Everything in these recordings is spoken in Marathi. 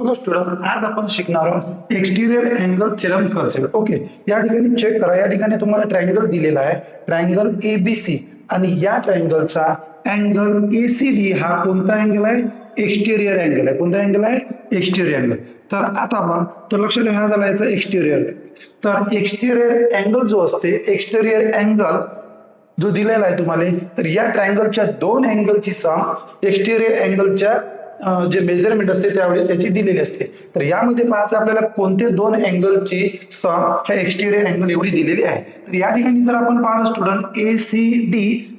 हॅलो स्टुडंट, आज आपण शिकणार आहोत एक्सटिरियर अँगल थेरम कन्सेप्ट. ओके, या ठिकाणी चेक करा. या ठिकाणी तुम्हाला ट्रायंगल दिलेला आहे, ट्रायंगल एबीसी, आणि या ट्रायंगलचा अँगल एसीडी हा कोणता अँगल आहे? एक्सटिरियर अँगल आहे. कोणता अँगल आहे? एक्सटिरियर अँगल. तर आता बघा, तर लक्ष द्या, हा झाला याचा एक्सटिरियर. तर एक्सटिरियर अँगल जो असते, एक्सटिरियर अँगल जो दिलेला आहे तुम्हाला, तर या ट्रायंगलच्या दोन अँगलची सम एक्सटिरियर अँगलच्या जे मेजरमेंट असते त्यावेळी त्याची दिलेली असते. तर यामध्ये पाहायचं आपल्याला कोणते दोन अँगलची सम ह्या एक्सटिरियर अँगल एवढी दिलेली आहे. तर या ठिकाणी जर आपण पाहिलं स्टुडंट, ACD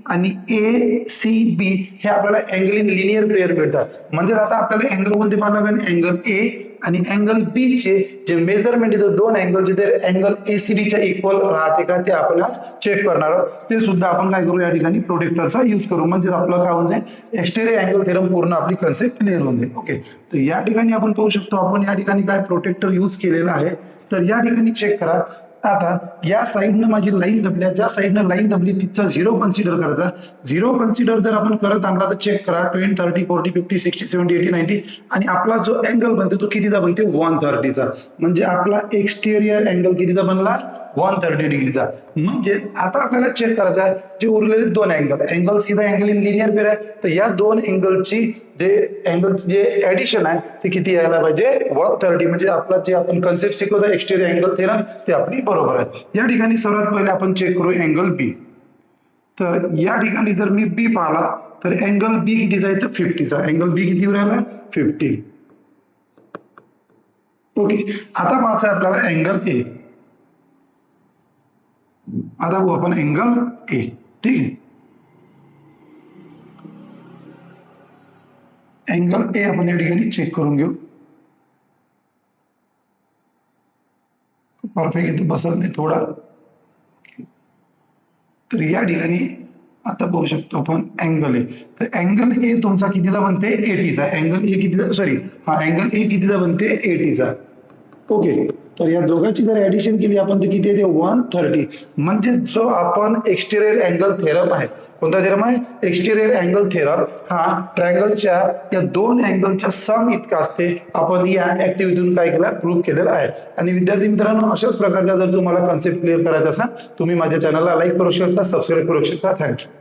आणि ACB हे आपल्याला अँगल इन लिनियर पेअर मिळतात. म्हणजे आता आपल्याला अँगल कोणते पाहायला लागेल? अँगल ए आणि अँगल बी चे जे मेजरमेंट आहे दोन अँगलचे ते अँगल ACD च्या इक्वल राहते का ते आपल्याला चेक करणार आहोत. ते सुद्धा आपण काय करू, या ठिकाणी प्रोटेक्टरचा यूज करू. म्हणजे आपलं काय होऊन जाईल, एक्सटिरियर अँगल थेरम पूर्ण आपली कन्सेप्ट क्लिअर होऊन जाईल. ओके, तर या ठिकाणी आपण पाहू शकतो, आपण या ठिकाणी काय प्रोटेक्टर यूज केलेला आहे. तर या ठिकाणी चेक करा. आता या साईडनं माझी लाईन दबल्या, ज्या साईडनं लाईन दबली तिचा 0 कन्सिडर करायचा. 0 कन्सिडर जर आपण करत आणला तर चेक करा 20, 30, 40, 50, 60, 70, 80, 90, आणि आपला जो अँगल बनतो तो कितीचा बनते? 130चा. म्हणजे आपला एक्सटिरियर अँगल कितीचा बनला? 130 डिग्रीचा. म्हणजे आता आपल्याला चेक करायचं आहे जे उरलेले दोन अँगल सीधा अँगल इन लिनियर पेअर आहे. तर या दोन अँगलची जे ऍडिशन आहे ते किती यायला पाहिजे? 130. म्हणजे आपला जे आपण कन्सेप्ट शिकवतो एक्सटिरियर अँगल थेरम ते आपली बरोबर आहे. या ठिकाणी सर्वात पहिले आपण चेक करू अँगल बी. तर या ठिकाणी जर मी बी पाहिला तर अँगल बी कितीचा आहे? तर 50चा. अँगल बी किती राहिला? 50. ओके, आता पाहायचं आहे आपल्याला अँगल ए. आता बघू आपण अँगल ए. ठीक आहे, अँगल ए आपण या ठिकाणी चेक करून घेऊ. परफेक्ट इथे बसत नाही थोडा. तर या ठिकाणी आता बघू शकतो आपण अँगल ए. तर अँगल ए तुमचा कितीचा बनते? 80चा. अँगल ए कितीचा, सॉरी हा अँगल ए कितीचा बनते? 80चा. ओके, तर या दोघांची जर ऍडिशन केली आपण तर किती येते? 130. म्हणजे जो आपण एक्सटिरियर अँगल थेरम आहे, कोणता थेरम आहे? एक्सटिरियर अँगल थेरम हा ट्रायंगलच्या या दोन अँगलच्या सम इतका असते. आपण या ऍक्टिव्हिटीतून काय केलं? प्रूव्ह केलेलं आहे. आणि विद्यार्थी मित्रांनो, अशाच प्रकारचा जर तुम्हाला कन्सेप्ट क्लिअर करायचा असेल तुम्ही माझ्या चॅनलला लाईक करू शकता, सबस्क्राईब करू शकता. थँक्यू.